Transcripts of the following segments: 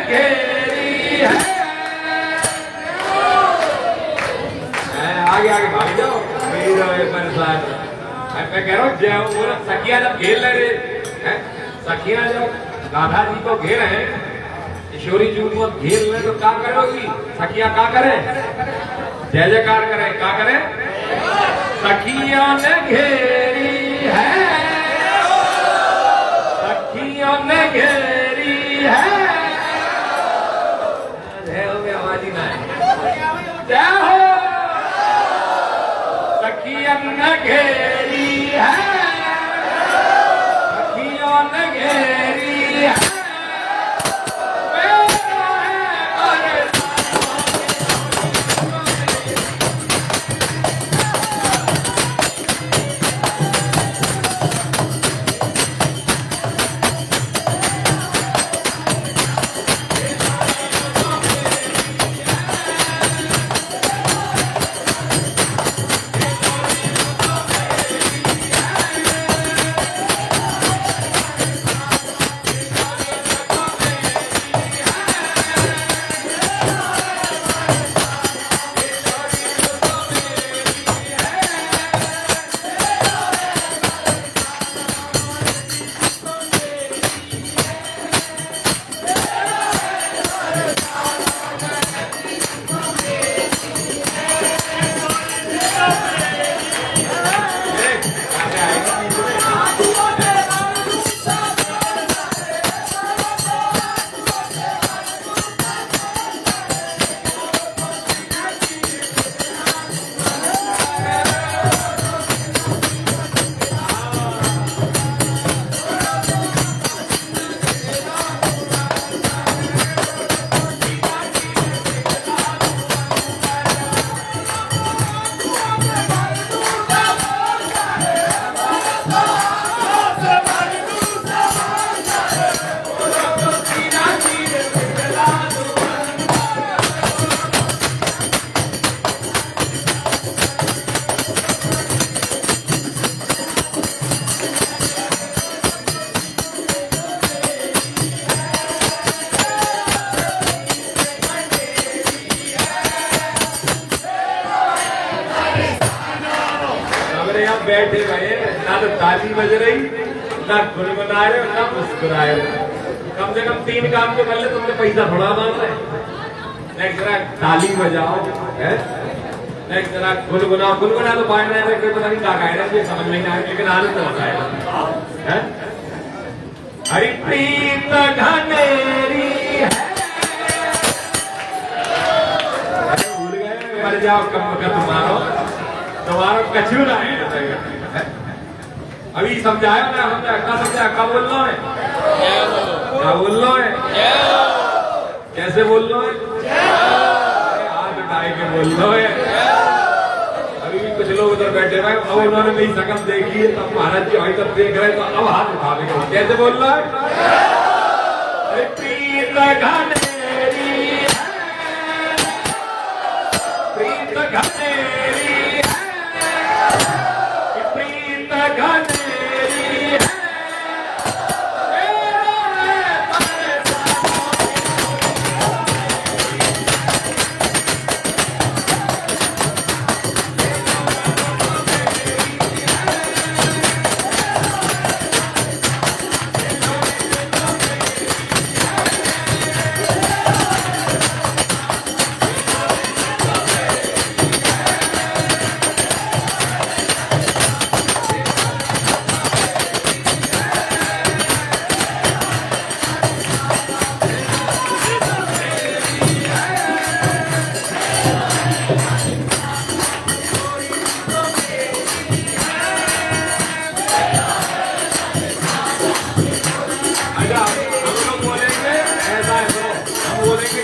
घेरी है। आगे आगे भाग जाओ, मेरी परेशान। मैं कह रहा हूँ जय बोला, सखिया जब घेर ले रहे, सखिया जब राधा जी को घेर है, किशोरी जी को घेर ले, तो क्या करोगी सखिया? क्या करे? जय जयकार करे। क्या करे? सखिया ने घेरी है, सखिया ने घेरी है। जय हो, आवाज ही ना है। जय हो, सखिया ने घेरी है, सखिया ने घेरी है। बैठे रहे, ना तो ताली बज रही, ना गुनगुना रहे, ना मुस्कुरा रहे। कम से कम 3 काम तो कर ले, तुमने पैसा थोड़ा मांग रहे। नेक्स्ट जरा ताली बजाओ, नेक्स्ट जरा गुनगुनाओ। गुनगुना तो बांट रहे हैं, कोई पता नहीं क्या कह रहा है, समझ नहीं आया, लेकिन आनंद तो आता है। हरि प्रीत घनेरी है। भूल गए, मर जाओ कम कर तुम्हारा कछू ना है। अभी समझाया ना, समझाया कब बोल रहा है, क्या बोल रहा है, कैसे बोल रहा है, हाथ उठाए के बोल रहा है। अभी भी कुछ लोग उधर बैठे हुए, अब उन्होंने मेरी शकल देखी है, तब महाराज जी अभी तक देख रहे, तो अब हाथ उठा के कैसे बोल रहा है? प्रीत घनेरी है, प्रीत घनेरी है, प्रीत घनेरी है।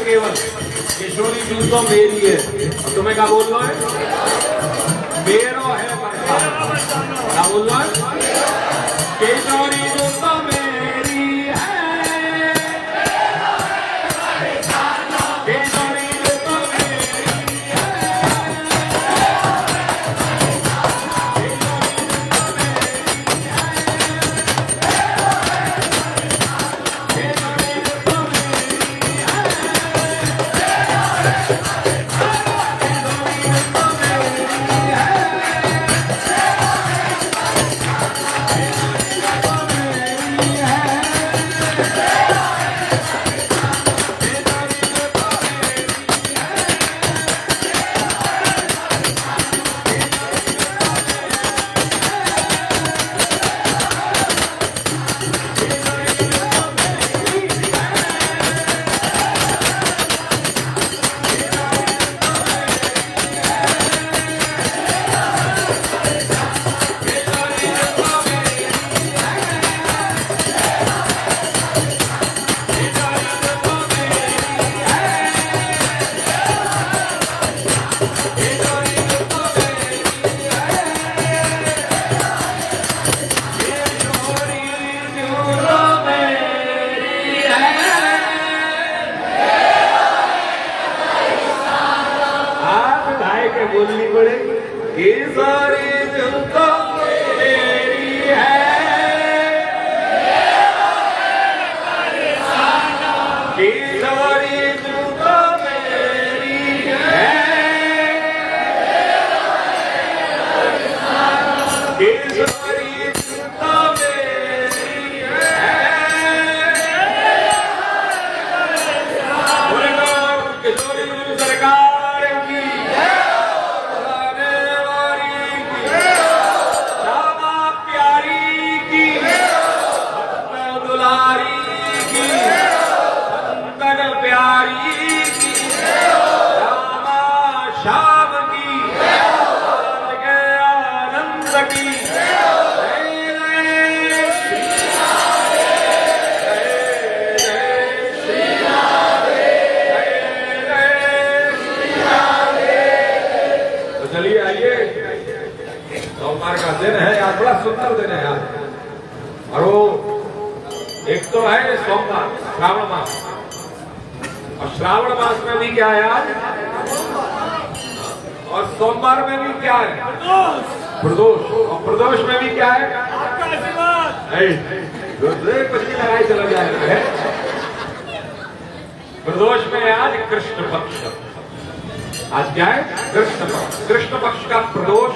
केवल किशोरी जी तो मेरी है, तुम्हें क्या बोल रहा है? मेरो है, क्या बोल रहा है? किशोरी जी तो मेरी है, किशोरी जी तो मेरी है, किशोरी जी तो मेरी है। बोलनी पड़ेगी। ये सारी जुल्फा मेरी है, ये सारी जुल्फा मेरी है, ये सारी जुल्फा मेरी है। किशोरी सरकार की, आने वाली की, श्यामा प्यारी की, दुलारी की, बंदन प्यारी की, श्यामा श्याम की, आज के आनंद की। चलिए आइए, सोमवार का दिन है यार, बड़ा सुंदर दिन है यार। और वो एक तो है सोमवार, श्रावण मास, और श्रावण मास में भी क्या है आज, और सोमवार में भी क्या है, प्रदोष, और प्रदोष में भी क्या है, कुछ भी लगाई चला जाएगा है। प्रदोष में आज कृष्ण पक्ष, आज क्या है, कृष्ण पक्ष। कृष्ण पक्ष का प्रदोष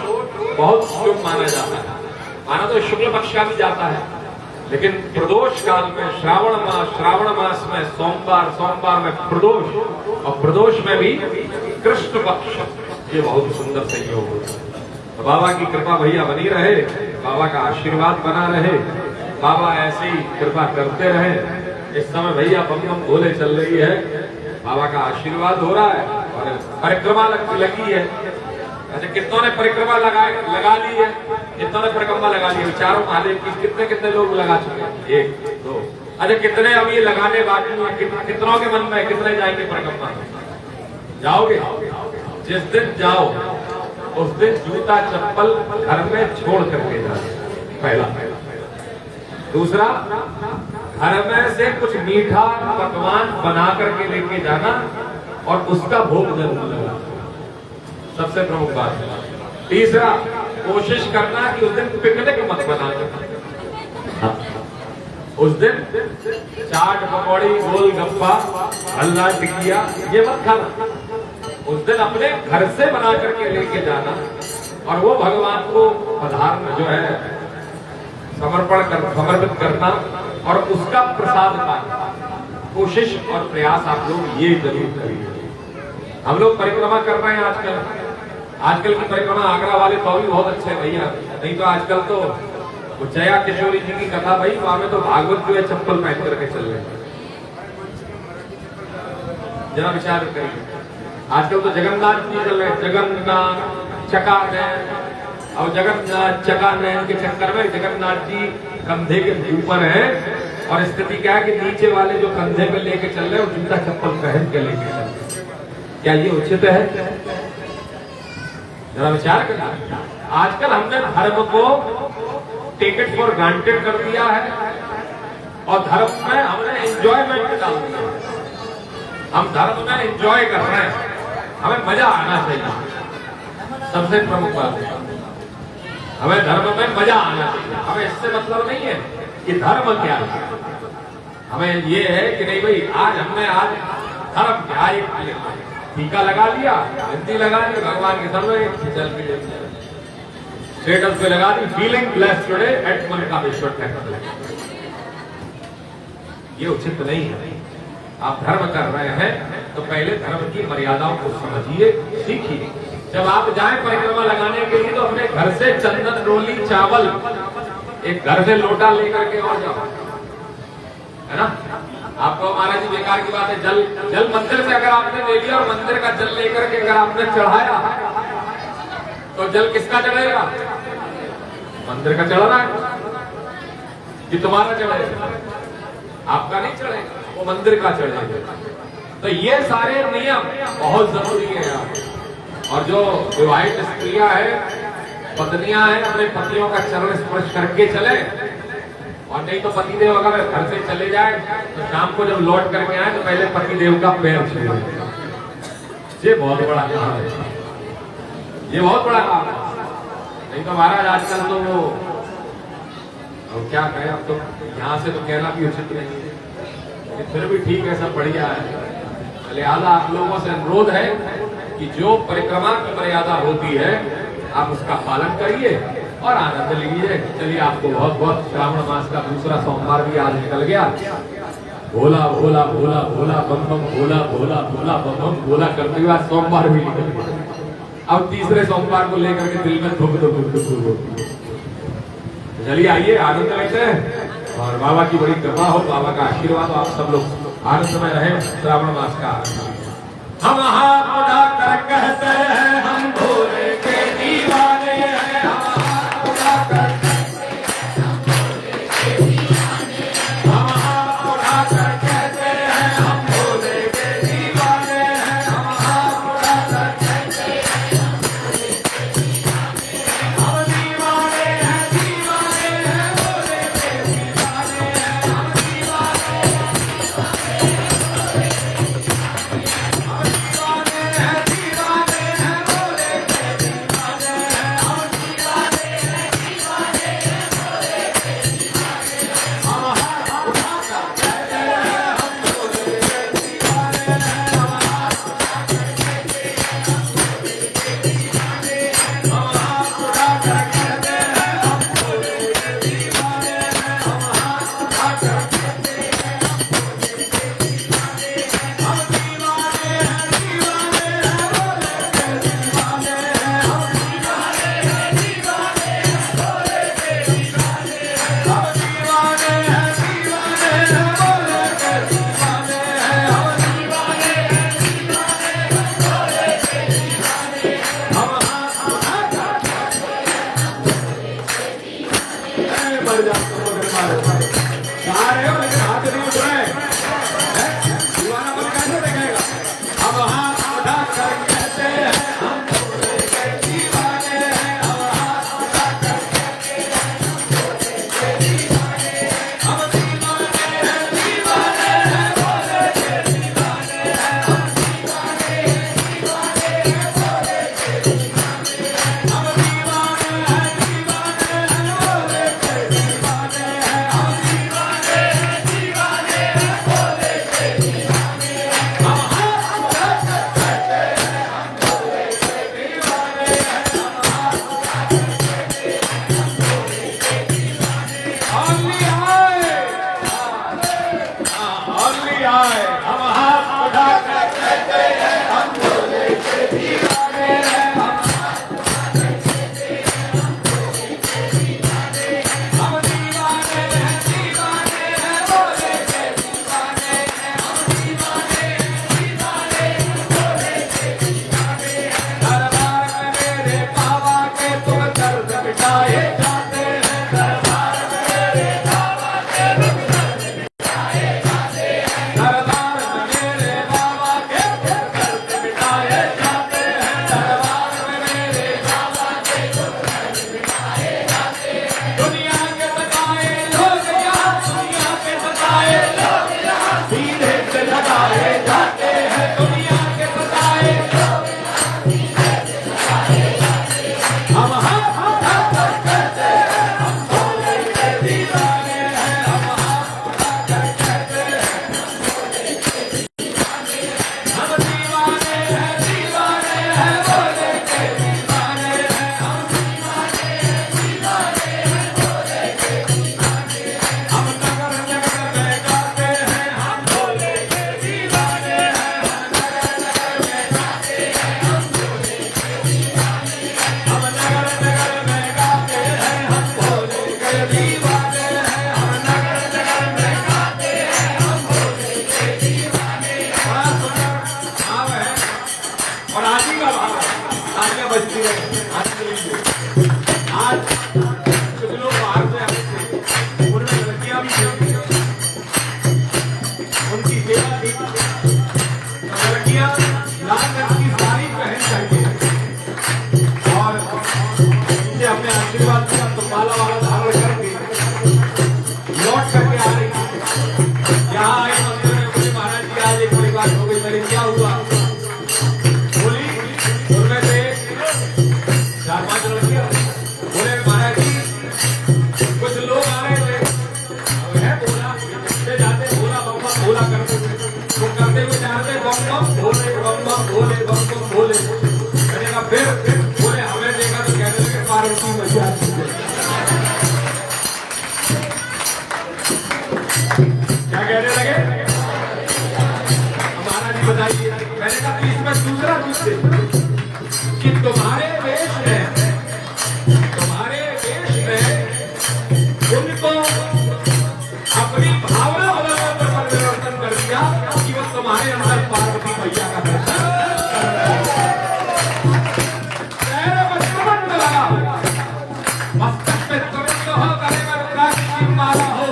बहुत शुभ माना जाता है। माना तो शुक्ल पक्ष का भी जाता है, लेकिन प्रदोष काल में श्रावण मास में सोमवार में प्रदोष, और प्रदोष में भी कृष्ण पक्ष, ये बहुत सुंदर संयोग होता है। तो बाबा की कृपा भैया बनी रहे, बाबा का आशीर्वाद बना रहे, बाबा ऐसी कृपा करते रहे। इस समय भैया बम बम भोले चल रही है, बाबा का आशीर्वाद हो रहा है, और परिक्रमा लगी है। अच्छा, कितनों ने परिक्रमा लगा ली है, कितनों ने परिक्रमा लगा ली है, चारों महादेव की कितने लोग लगा चुके हैं, 1 2। अच्छा, कितने अब ये लगाने बाकी हैं, कितनों के मन में, कितने जाएंगे परिक्रमा, जाओगे? जिस दिन जाओ उस दिन जूता चप्पल घर में छोड़ करके जाओ, पहला। दूसरा, घर में से कुछ मीठा पकवान बना करके लेके जाना, और उसका भोग जरूर लगाना, सबसे प्रमुख बात है। तीसरा, कोशिश करना कि उस दिन पिकनिक मत बनाना, उस दिन चाट पकौड़ी गोलगप्पा हल्ला टिकिया ये मत खाना। उस दिन अपने घर से बना करके लेके जाना, और वो भगवान को पधारना, जो है समर्पित करना, और उसका प्रसाद पाना। कोशिश और प्रयास आप लोग ये जरूर करिए। हम लोग परिक्रमा कर रहे हैं आजकल की परिक्रमा, आगरा वाले तो भी बहुत अच्छे भैया, नहीं तो आजकल तो वो जया किशोरी जी की कथा भाई, वहां में तो भागवत जो है चप्पल पहन करके चल रहे हैं। जरा विचार करिए, आजकल तो जगन्नाथ जी चल रहे हैं, जगन्नाथ चकानयन, और जगन्नाथ चकानयन के चक्कर में जगन्नाथ जी कंधे के ऊपर है, और स्थिति क्या है कि नीचे वाले जो कंधे में लेके चल रहे हैं वो जूता चप्पल पहन के लेके चल रहे हैं। क्या ये उचित है? जरा विचार करना। आजकल हमने धर्म को टेक फॉर ग्रांटेड कर दिया है, और धर्म में हमने एंजॉयमेंट डाल दिया। हम धर्म में एंजॉय कर रहे हैं, हमें मजा आना चाहिए, सबसे प्रमुख बात है। हमें धर्म में मजा आना चाहिए। हमें इससे मतलब नहीं है कि धर्म क्या है, हमें ये है कि नहीं भाई, आज हमने धर्म क्या, टीका लगा लिया, हिंदी लगा ली, भगवान के सर्वे स्टेटस पे लगा दी, feeling blessed today at Mankameshwar temple. ये उचित नहीं है। आप धर्म कर रहे हैं तो पहले धर्म की मर्यादाओं को समझिए, सीखिए। जब आप जाएं परिक्रमा लगाने के लिए तो अपने घर से चंदन रोली चावल एक घर से लोटा लेकर के और जाओ, है ना। आपको महाराज जी बेकार की बात है, जल मंदिर से अगर आपने ले लिया और मंदिर का जल लेकर के अगर आपने चढ़ाया तो जल किसका चढ़ेगा? मंदिर का चढ़ रहा है कि तुम्हारा चढ़ेगा? आपका नहीं चढ़ेगा, वो मंदिर का चढ़ेगा। तो ये सारे नियम बहुत जरूरी है यार। और जो विवाहित स्त्रियां हैं, पत्नियां हैं, अपने पतियों का चरण स्पर्श करके चले, और नहीं तो पतिदेव अगर घर से चले जाए तो शाम को जब लौट करके आए तो पहले पतिदेव का पैर छूए। ये बहुत बड़ा काम है। ये बहुत बड़ा काम है। नहीं तो महाराज आजकल तो वो और क्या कहें, अब तो यहाँ से तो कहना भी उचित नहीं है, लेकिन फिर भी ठीक है, सब बढ़िया है। लिहाजा आप लोगों से अनुरोध है कि जो परिक्रमा की मर्यादा होती है आप उसका पालन करिए और आनंद लीजिए। चलिए, आपको बहुत बहुत श्रावण मास का दूसरा सोमवार भी आज निकल गया। भोला भोला भोला भोला बम बम भोला भोला भोला बम बम भोला करते हुए आज सोमवार भी निकल गया। अब तीसरे सोमवार को लेकर के दिल में धुक धुक धुक होती है। चलिए आइए, आनंद लेते हैं और बाबा की बड़ी कृपा हो, बाबा का आशीर्वाद हो, आप सब लोग आनंद में रहे। श्रावण मास का हम हाथ उठाकर कहते हैं हम भोले के दीवाने हैं, हम हाथ उठाकर हम भोले के दीवाने, हम हाथ उठाकर कहते हैं हम भोले के दीवाने हैं, हम हाथ उठाकर कहते हैं हम भोले के दीवाने, हम दीवाने हैं, दीवाने हैं भोले के दीवाने हैं, हम दीवाने हैं, दीवाने बात हो गई, मैंने क्या हुआ बोली, उनमें से बोला करते थे, वो करते हुए जा रहे बम बम भोले बम बम भोले बम बम भोले। मैंने कहा फिर बोले हमें देखा तो कहने लगे पार्वती मैया क्या कहने लगे, हमारा जी बताइए। मैंने कहा तो इसमें दूसरा पूछते कि तुम्हारे वेश में उनको अपनी भावना बदलने पर परिवर्तन कर दिया कि वो तुम्हारे अंदर पार्वती मैया का दर्शन लगा। मस्तक में तुरंत हो, गले में रुद्राक्ष की माला हो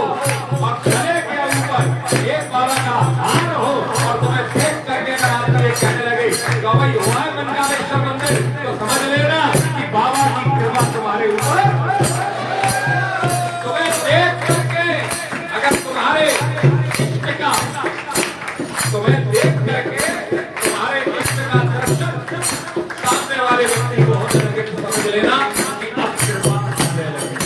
और गले के ऊपर एक माला का हार हो और तुम्हें देख करके रात ये कहने लगे कि भाई हुआ है मनकामेश्वर मंदिर, तो समझ लेना कि बाबा की कृपा तुम्हारे ऊपर। तुम्हें देख करके तुम्हारे इष्ट का दर्शन सामने वाले व्यक्ति को होने लगे तो समझ लेना कि अब कृपा होने लगी।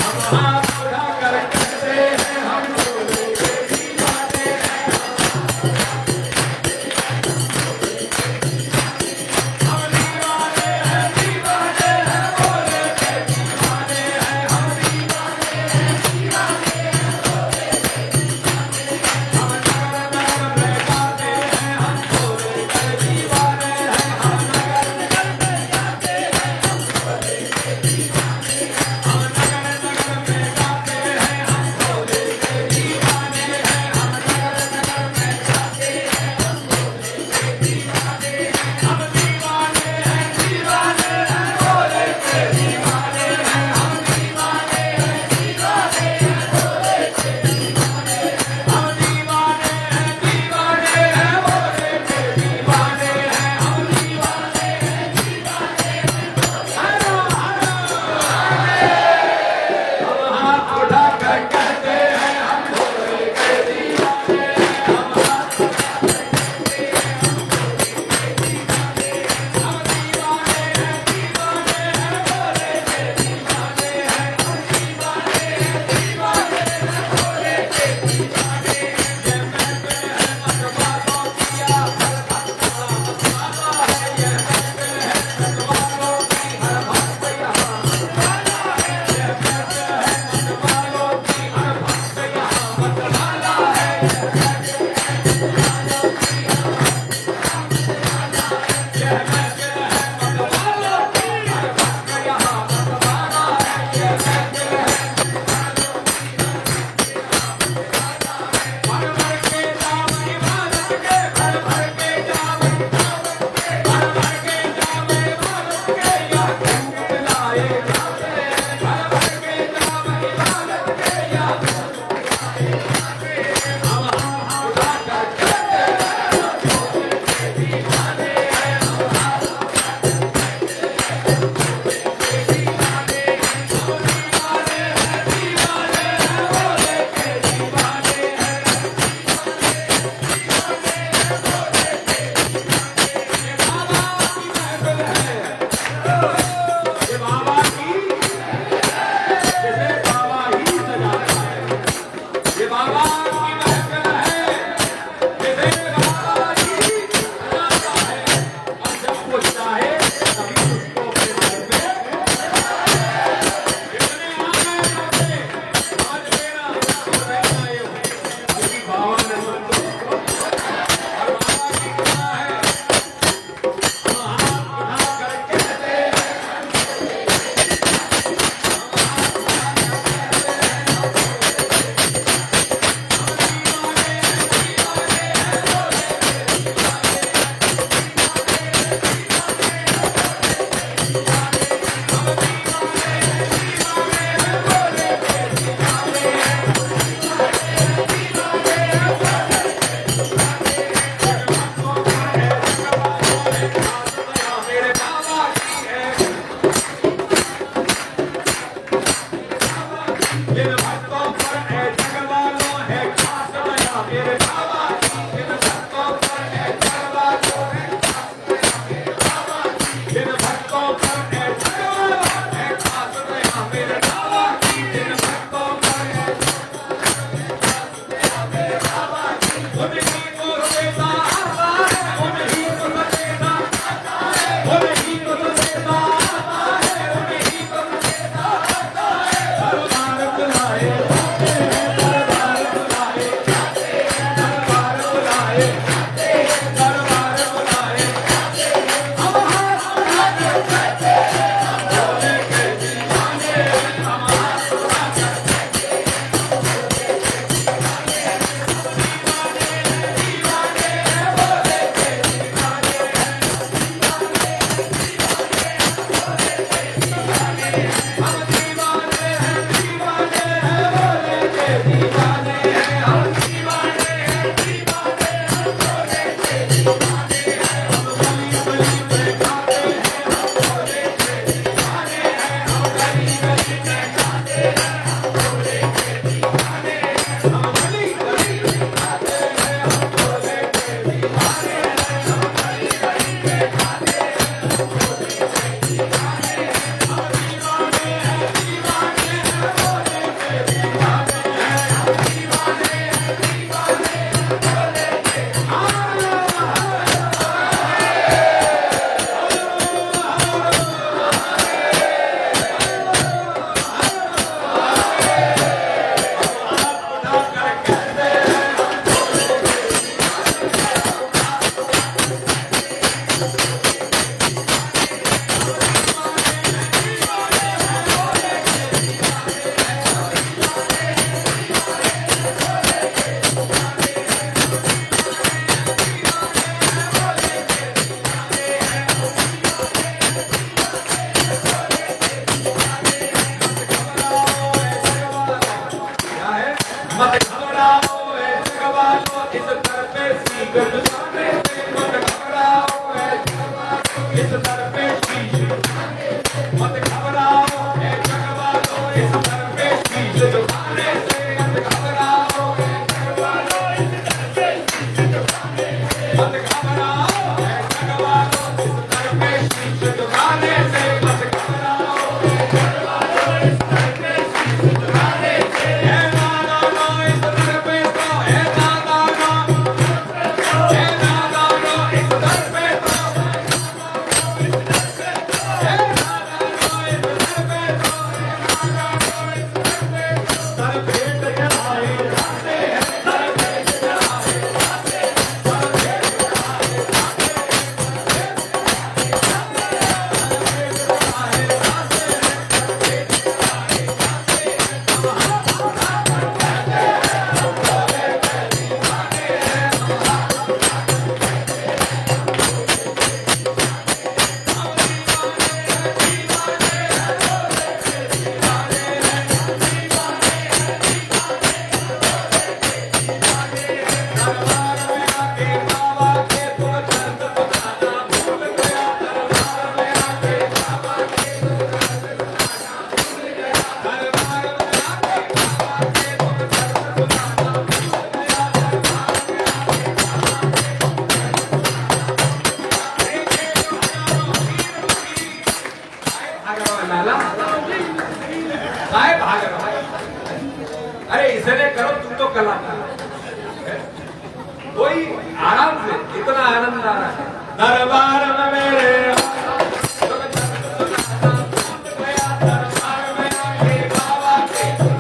हम हाथ उठा कर कहते हैं हम बोले दीवाने हैं, हम दीवाने हैं, दीवाने हैं, बोले दीवाने हैं, हम दीवाने हैं, दीवाने हैं, बोले घबराओ ऐ जगवालो, इस दर पे शीश झुकाने से मत घबराओ ऐ जगवालो, इस दर पे शीश मत घबराओ ऐ जगवालो, इस दर पे शीश झुकाने से मत घबराओ ऐ जगवालो, इस दर पे शीश झुकाने से मत घबराओ ऐ जगवालो, इस दर पे शीश झुकाने से मत घबराओ ऐ जगवालो, इस दर पे शीश झुकाने से है दादा नो इस दर पे तो है दादा नो, है दादा नो इस दर पे तो है दादा नो इस दर पे तो है दादा नो इस दर पे सर भेंट चढ़ाए जाते हैं, सर भेंट चढ़ाए जाते हैं, सर भेंट चढ़ाए जाते हैं, दरबार में आके बाबा के तो चंद बताना भूल गया, दरबार में आके बाबा के तो चंद बताना भूल गया, दरबार में आके बाबा के तो चंद बताना भूल गया, दरबार में आके बाबा के तो लाला काय भाग रहा है? अरे इसने करो, तुम तो कलाकार है। कोई आराम से, इतना आनंद आ रहा है दरबार में मेरे, दरबार में आके बाबा के भूल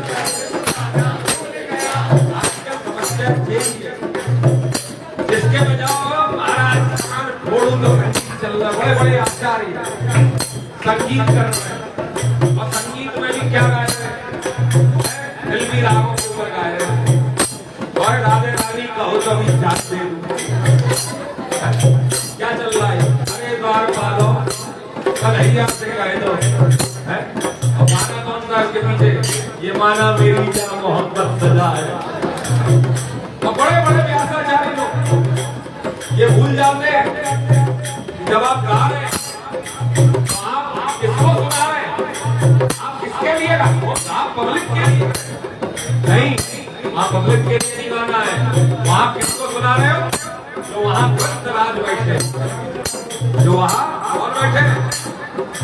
गया। आजकल समस्या यही है, जिसके बजाओ महाराज कान फोड़ू तो चल रहा, बड़े बड़े आचार्य संगीत कर रहे हैं, और संगीत में भी क्या गा रहे हैं, फिल्मी रागों के ऊपर गा रहे हैं, और राधे रानी कहो तो भी जाते क्या चल रहा है? अरे द्वार पालो कन्हैया से कह दो है, और माना कौन सा इसके पीछे, ये माना मेरी क्या मोहब्बत सजा है। और बड़े बड़े व्यासाचार्य लोग ये भूल जाते हैं जब आप गा रहे हैं तो आप किसको सुना रहे हैं, आप किसके लिए गा रहे हैं? आप पब्लिक के लिए नहीं, वहाँ पब्लिक के लिए नहीं गाना है, वहाँ किसको सुना रहे हो? जो वहाँ ग्रंथराज बैठे, जो वहाँ कौन बैठे?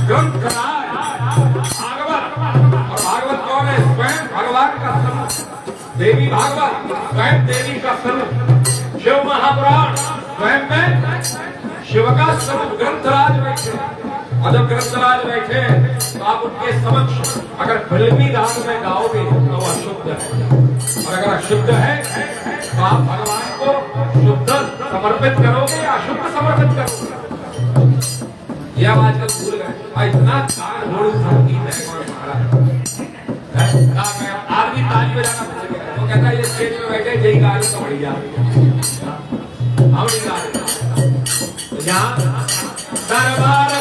ग्रंथराज भागवत। और भागवत कौन है? स्वयं भगवान का स्वरूप, देवी भागवत स्वयं देवी का स्वरूप, शिव महापुराण स्वयं में शिव का स्वरूप ग्रंथराज बैठे। और जब ग्रंथराज बैठे तो आप उनके समक्ष अगर फिल्मी राग में गाओगे तो वो अशुद्ध है, और अगर अशुद्ध है तो आप भगवान को शुद्ध समर्पित करोगे या अशुद्ध समर्पित करोगे? ये आप आजकल भूल गए। इतना कान होड़ संगीत है महाराज, आदमी ताली बजाना भूल गया, वो कहता है ये स्टेज में बैठे यही गा रहे तो बढ़िया, हम नहीं गा रहे। यहाँ दरबार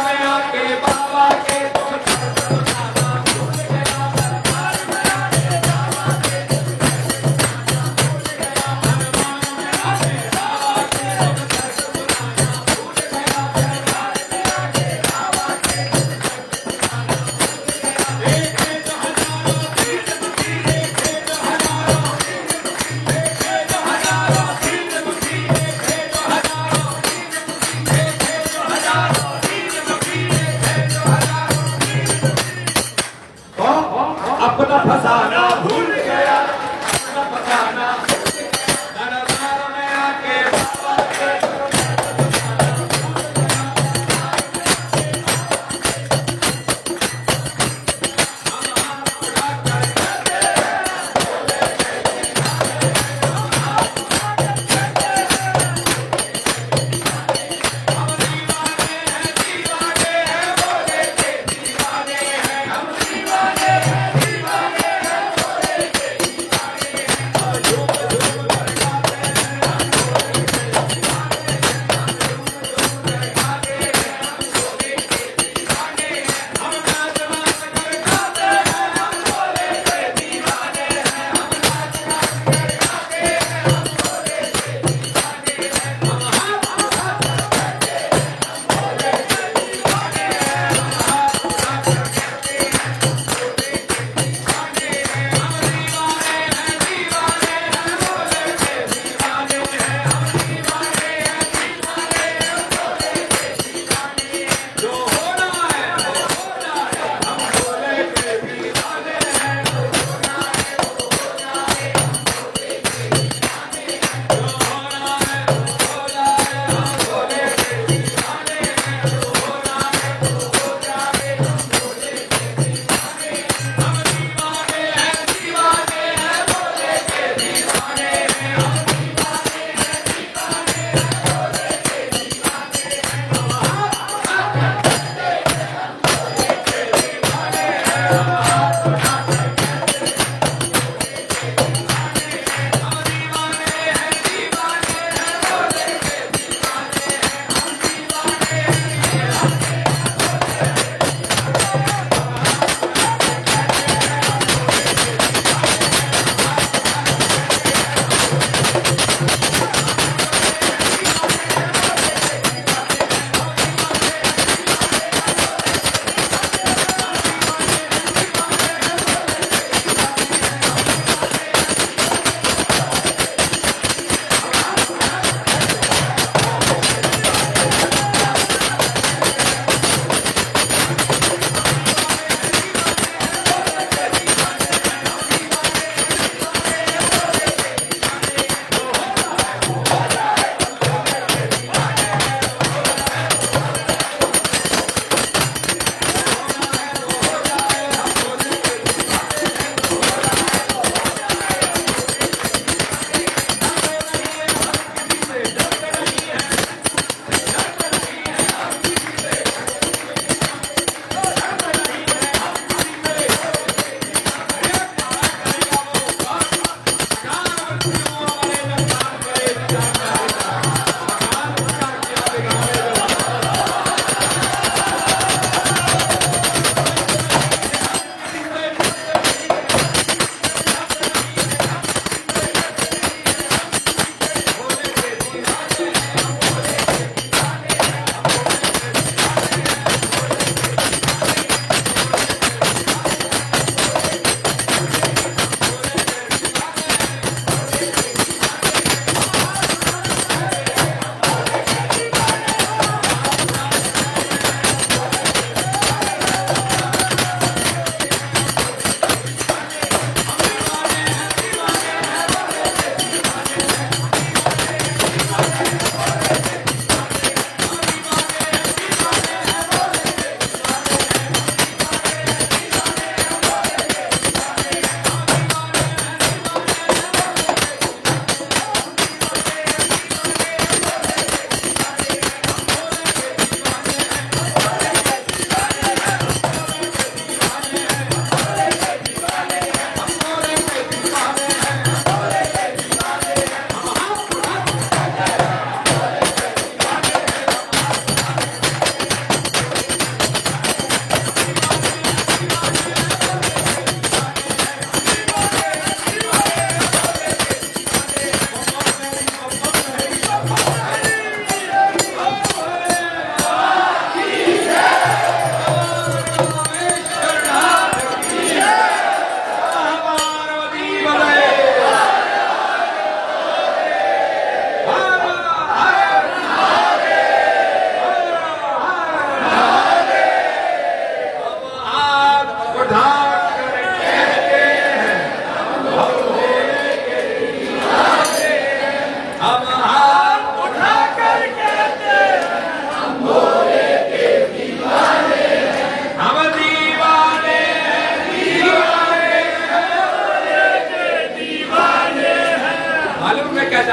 में आके बाबा के तो चंद बताना भूल गया, दरबार में आके बाबा के तो चंद बताना भूल गया, दरबार में आके बाबा के तो चंद बताना भूल गया, दरबार में आके बाबा के तो चंद बताना भूल गया। देखे तो हजारों तीन मुखी, देखे तो हजारों तीन मुखी, देखे तो हजारों तीन मुखी, देखे तो हजारों तीन मुखी, देखे तो हजारों तीन मुखी, देखे तो हजारों तीन मुखी। तो अपना फसाना भूल गया, अपना फसाना भूल गया, दरबार में आके बाबा के तो चंद बताना भूल गया। हम दीवाने हैं बोले के दीवाने हैं, हम दीवाने हैं बोले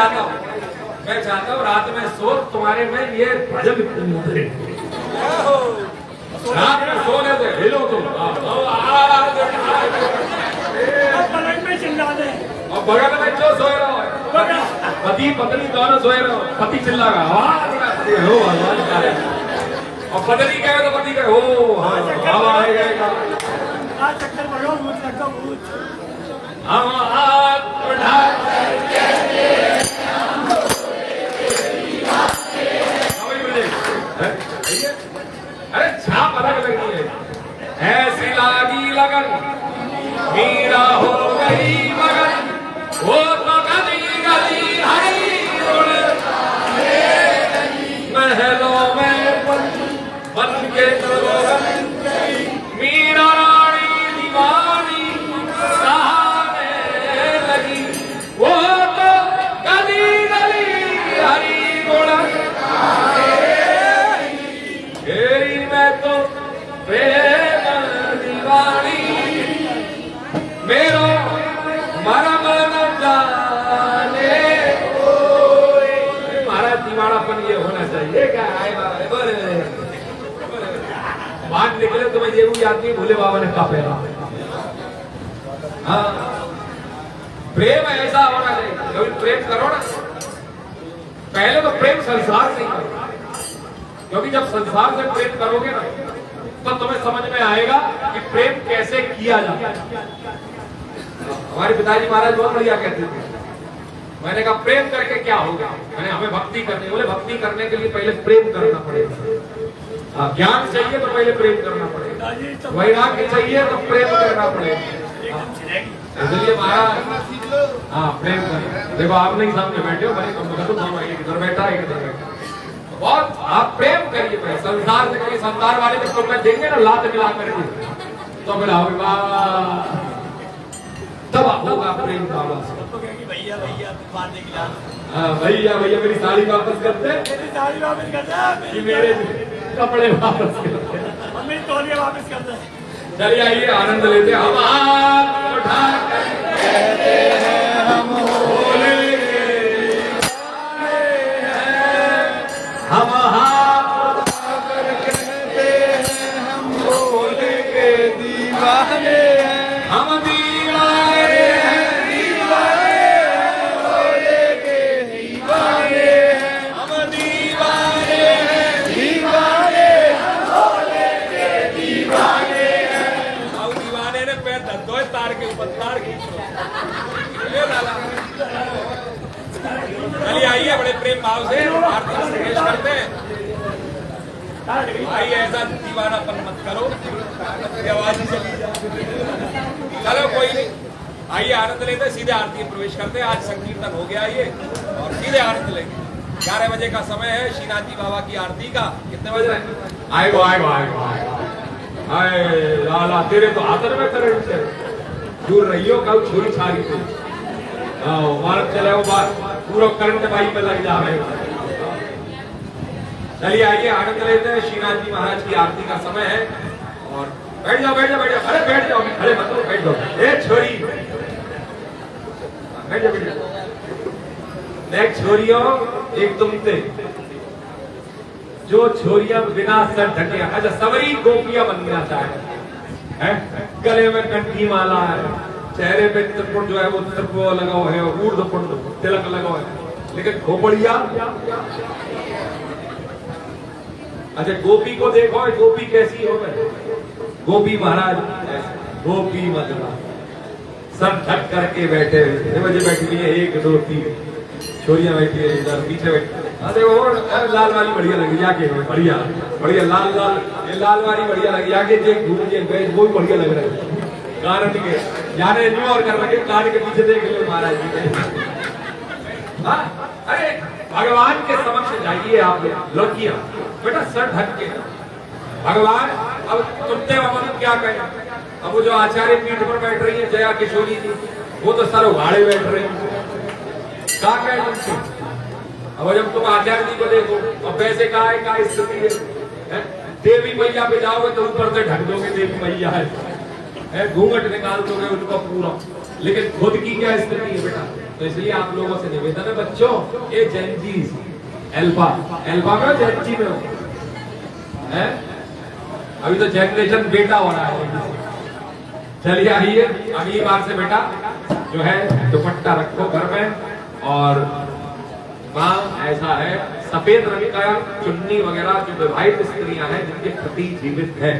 चाहता हूँ? मैं चाहता हूँ रात में सो तुम्हारे में ये भजन उतरे, रात में सोने से हिलो तुम पलंग में चिल्ला दे और बगल में जो सोए रहो, पति पत्नी दोनों सोए रहो, पति चिल्लागा हो और पत्नी कहे तो पति कहे हो हवा आएगा। आज चक्कर बढ़ो भूत रखो भूत हम हाथ उठा अरे छाप अलग लगी है, ऐसी लागी लगन मीरा हो गई मगन, वो तो गली गली हरी उड़ महलों में बन के मीरा रानी दीवानी सहाने लगी, वो तो गली गली हरी उड़ तेरी मैं तो प्रेम दीवानी मेरो मरम न जाने। हमारा दीवानापन ये होना चाहिए क्या? बात निकले तो मैं ये भी याद नहीं भोले बाबा ने कहा पहला। हाँ, प्रेम ऐसा होना चाहिए, कभी प्रेम करो ना, पहले तो प्रेम संसार से ही करो, क्योंकि जब संसार से प्रेम करोगे ना तो तुम्हें समझ में आएगा कि प्रेम कैसे किया जाता है। हमारे पिताजी महाराज बहुत बढ़िया कहते थे, मैंने कहा प्रेम करके क्या होगा? मैंने हमें भक्ति करनी, बोले भक्ति करने के लिए पहले प्रेम करना पड़ेगा। ज्ञान चाहिए तो पहले प्रेम करना पड़ेगा, वैराग्य चाहिए तो प्रेम करना पड़ेगा। इसलिए महाराज हाँ प्रेम कर, देखो आप नहीं सामने बैठे हो, मैंने एक इधर बैठा एक इधर बैठा, बहुत आप प्रेम करिए पहले। संसार से कहीं संसार वाले जब तुम्हें देंगे ना लात मिला करके तो मिला तब होगा प्रेम का भैया भैया मारने की भैया भैया मेरी साड़ी वापस करते, साड़ी वापस करते, मेरे कपड़े वापस करते, मेरी तौलिया वापस करते। चलिए आइए आनंद लेते, हम हाथ उठा कर कहते हैं हम भोले हम हाथ उठाकर कहते हैं हम भोले के दीवाने हैं, हम दीवाने हैं, दीवाने हैं भोले के दीवाने हैं, हम दीवाने हैं, दीवाने हैं भोले के दीवाने हैं। अब दीवाने ने पैर धर दो तार के ऊपर, तार खींचो ये लाला। चलिए आइए बड़े प्रेम भाव से आरती में प्रवेश करते हैं। आइए ऐसा दीवानापन मत करो, आवाज ही चली जाए। चलो कोई नहीं, आइए आनंद लेते हैं, सीधे आरती में प्रवेश करते हैं। आज संकीर्तन हो गया ये और सीधे आनंद लेंगे। 11 बजे का समय है श्रीनाथ जी बाबा की आरती का। कितने बज रहे हैं? आएगो आएगो आएगो आए लाला तेरे तो हाथ में करंट से दूर रहियो, कल छोरी छारी थे मार्ग चले वो बात पूरा करंट बाई में लग जा रहे हो। चलिए आइए आनंद लेते हैं, श्रीनाथ जी महाराज की आरती का समय है और बैठ जाओ बैठ जाओ बैठ जाओ, अरे बैठ जाओ, अरे मत बैठ जाओ, ए छोरी बैठ जाओ बैठ जाओ। एक छोरियों एक तुम थे जो छोरियां बिना सर ढके, अच्छा सवरी गोपियां बनना चाहे हैं, गले में कंठी माला है, चेहरे पे त्रिपुट जो है वो त्रिपुट लगा हुआ है, ऊर्ध्वपुंड तिलक लगा हुआ है, लेकिन खोपड़िया। अच्छा गोपी को देखो, गोपी कैसी हो गई? गोपी महाराज गोपी मतलब सब ढक करके बैठे हुए, बैठी हुई है 1 2 3 छोरियां बैठी है इधर पीछे बैठी। अरे वो लाल वाली बढ़िया लगी आके, बढ़िया बढ़िया लाल लाल ये लाल वाली बढ़िया लगी आगे, देख घूम के बैठ वो भी बढ़िया लग रहा है। कारण के जाने न्यू और कर लगे, कान के पीछे देख लो महाराज जी के। अरे भगवान के समक्ष जाइए आप लड़कियां, बेटा सर ढक के भगवान। अब तुमने मतलब क्या कहें? अब वो जो आचार्य पीठ पर बैठ रही है जया किशोरी जी, वो तो सर उघाड़े बैठ रहे हैं, क्या कहें तुमसे? अब जब तुम आचार्य जी को देखो, अब वैसे का स्थिति है, देवी मैया पे जाओगे तो ऊपर से ढक दोगे देवी मैया है, घूंघट निकाल दोगे उनको पूरा, लेकिन खुद की क्या स्थिति है बेटा? तो इसलिए आप लोगों से निवेदन है बच्चों, ये जेनजीज एल्फा एल्फा में जेनजी में है, अभी तो जनरेशन बेटा हो रहा है। चलिए आइए, अगली बार से बेटा जो है दुपट्टा रखो घर में। और माँ ऐसा है, सफेद रंग का चुन्नी वगैरह जो विवाहित स्त्रियां हैं जिनके पति जीवित हैं,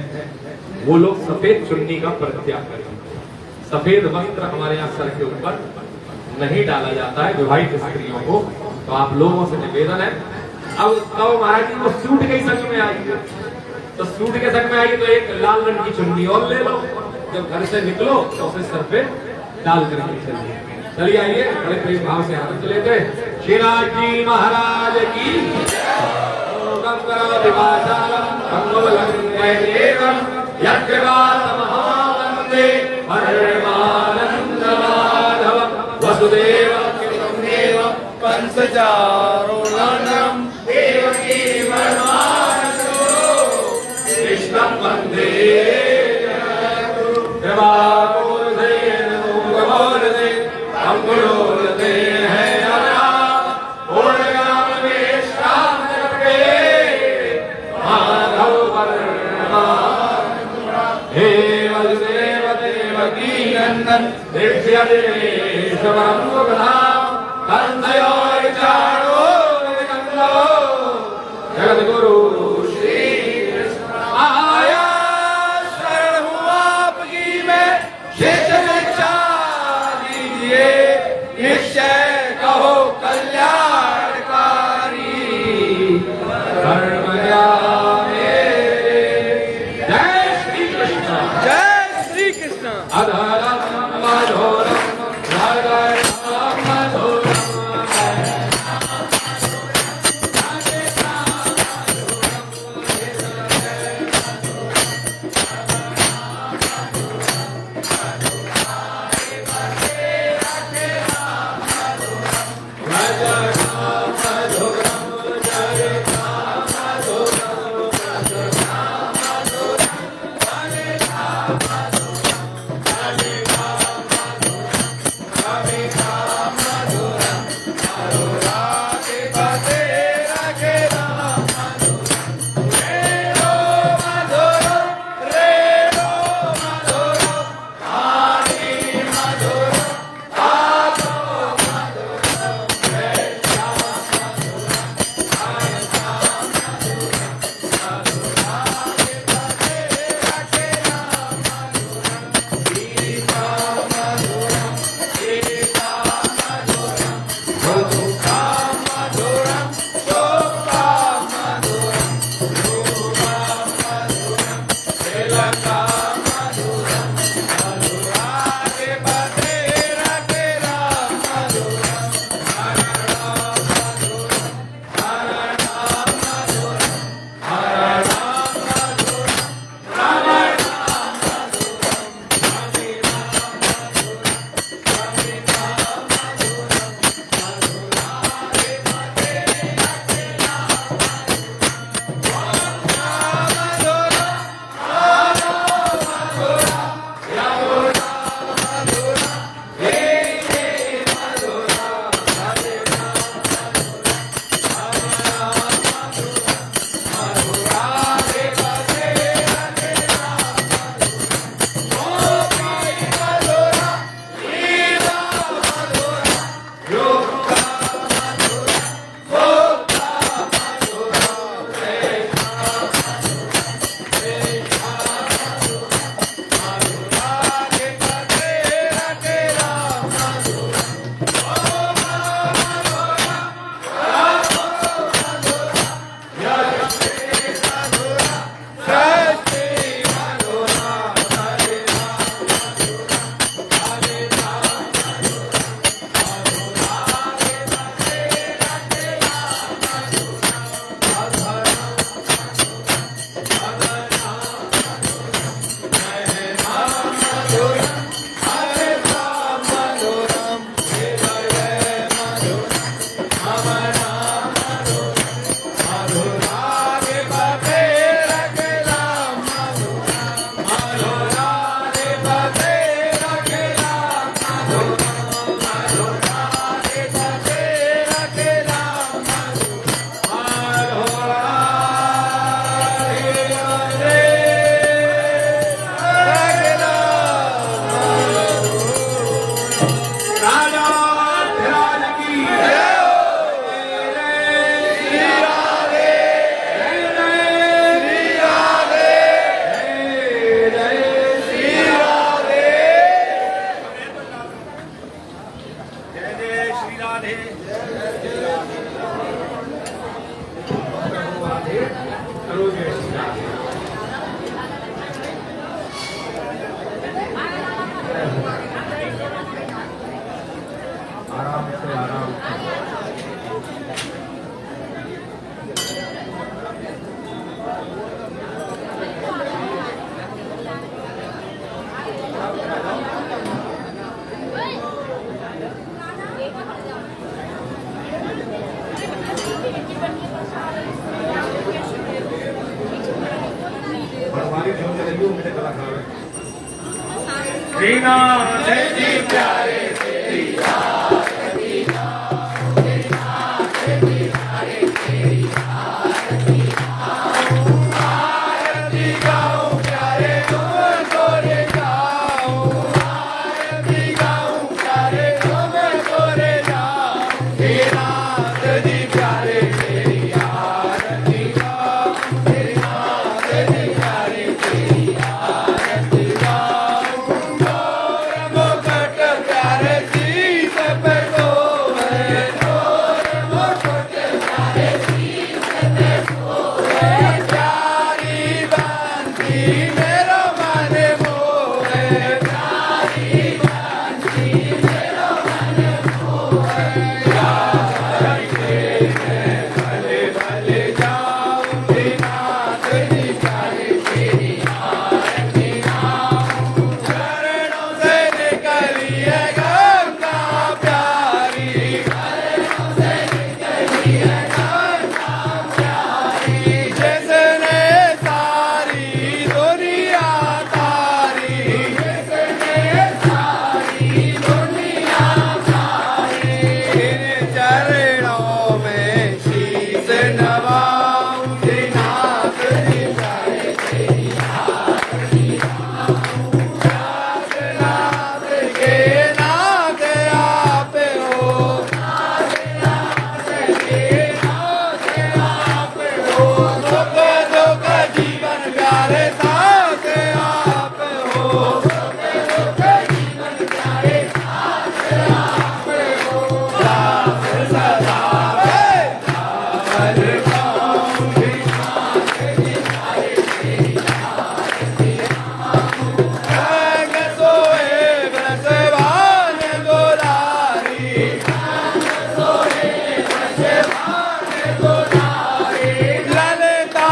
वो लोग सफेद चुन्नी का परित्याग करें। सफेद वस्त्र हमारे यहाँ सर के ऊपर नहीं डाला जाता है विवाहित स्त्रियों को। तो आप लोगों से निवेदन है, अब तो महाराज जी वो सूट के संग में आएंगे, तो सूट के संग में आएगी तो एक लाल रंग की चुन्नी और ले लो, जब घर से निकलो तो उसे सर पे डाल करके चलिए। चलिए आइए, बड़े प्रेम भाव से आनंद लेते। श्रीनाथ जी महाराज की वसुदेव पंचचारोणम देवकी कृष्णं वंदे जगत गुरु श्री आया शरण हूँ आपकी मैं, शेष शिक्षा दीजिए निश्चय कहो कल्याणकारी धर्म जाने। जय श्री कृष्ण, जय श्री कृष्ण। अधरम मधुरम हृदय मधुरम। राधे रोज श्री राधे। आराम से आराम से। हमारी जो चलेगी वो मेरे कलाकार है। श्रीनाथ जी प्यारे तेरी आरती गाओ, श्रीनाथ जी प्यारे तेरी आरती गाओ, आरती गाओ प्यारे तुम तोरे जाओ, आरती गाओ प्यारे तुम तोरे जाओ, श्रीनाथ जी प्यारे तेरी आरती गाओ, श्रीनाथ जी प्यारे तेरी आरती गाओ, मोर मुकुट प्यारे शीश पे सोए, मोर मुकुट प्यारे शीश पे सोए, प्यारी बंसी मेरो मन मोहे, प्यारी बंसी मेरो मन मोहे, यार के मैं भले भले जाऊं, श्रीनाथ जी प्यारे तेरी आरती गाऊं, चरणों से निकली है गंगा प्यारी, चरणों से निकली है गंगा प्यारी, जिसने सारी दुनिया तारी, जिसने सारी दुनिया तारी, इन चरणों में शीश नवाऊं, श्रीनाथ जी प्यारे तेरी आरती गाऊं, नाथ नाथ के नाथ आप हो, नाथ नाथ के नाथ आप हो, सुख दुख जीवन प्यारे साथ आप हो, सुख दुख जीवन प्यारे साथ आप हो, दास सदा चावल खाऊं, श्रीनाथ जी प्यारे तेरी आरती गाऊं, रंग सोए ब्रजवान गोलारी, रंग सोए ब्रजवान गोलारी, ललिता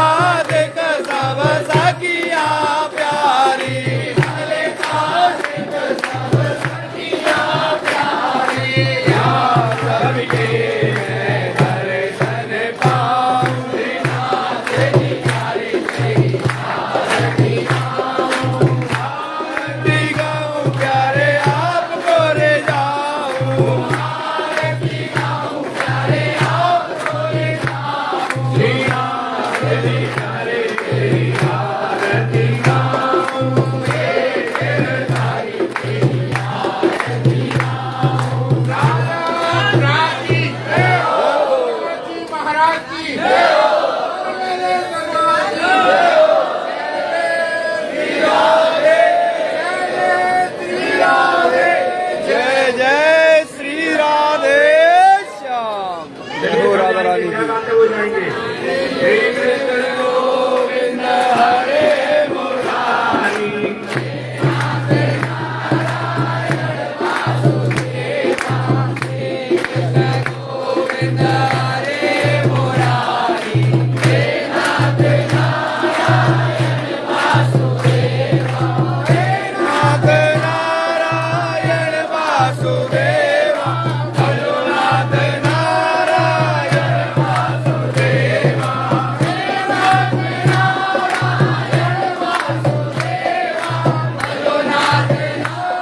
दिख सब सखिया प्यारी, ललिता दिख सब सखिया प्यारी, यार सबके मैं दर्शन पाऊं, श्रीनाथ जी प्यारे तेरी आरती गाऊं, आरती गाऊं प्यारे आप तोरे जाऊं, आरती गाऊं प्यारे आप तोरे जाऊं, श्रीनाथ जी प्यारे तेरी आरती गाऊं, हे गिरधारी तेरी आरती गाऊं, राजा राजी जय हो, जी महाराज की जय हो, मेरे भगवान की जय हो, श्री राधे श्री राधे, जय जय श्री राधे श्याम, जय हो राधा रानी की। गाते हुए जाएंगे। हे कृष्ण गोविंद हरे मुरारी, गोविंद हरे मुरारी, हे नाथ नारायण वासुदेवा, हे नाथ नारायण वासुदेवा, बोलो नाथ नारायण वासुदेवा, हे नाथ नारायण वासुदेवा, बोलो नाथ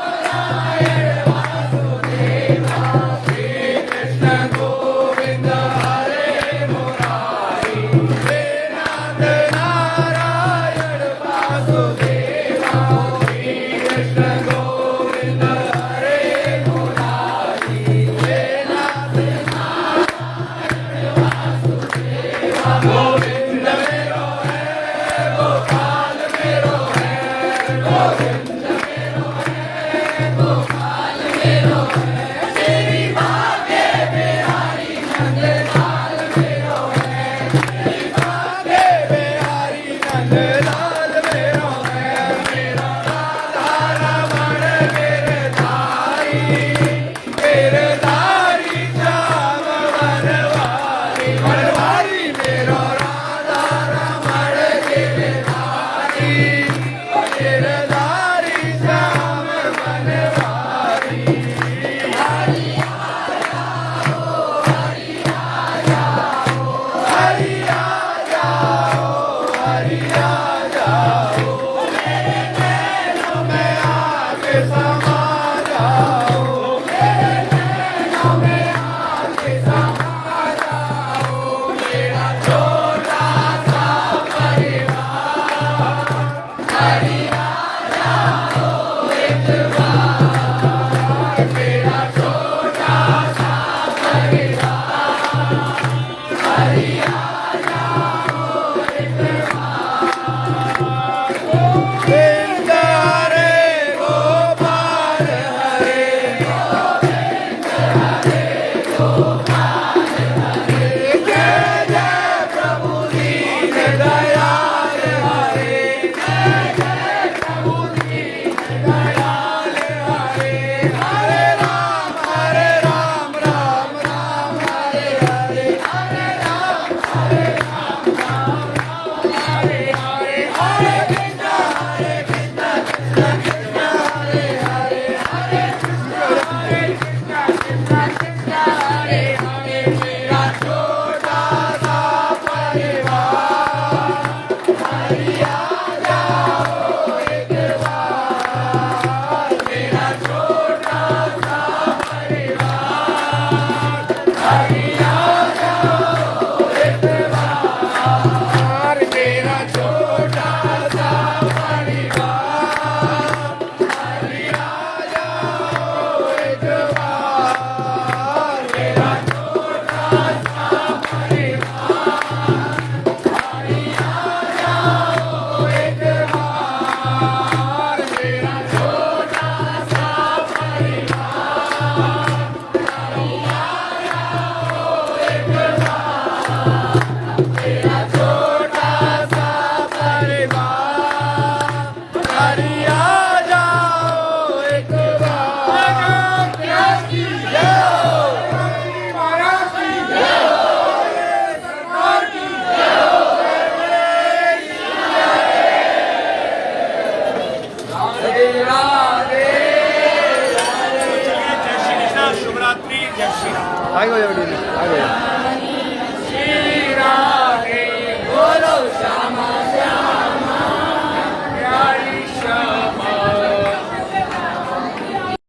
नारायण वासुदेवा, श्री कृष्ण गोविंद हरे मुरारी, हे नाथ नारायण वासुदेवा, श्री कृष्ण गोविंद हरे मुरारी, गिरधारी श्याम वनवारी वनवारी मेरो राधा रमण गिरधारी गिरधारी श्याम वनवारी आगे हो जाओ, आगे हो जाओ।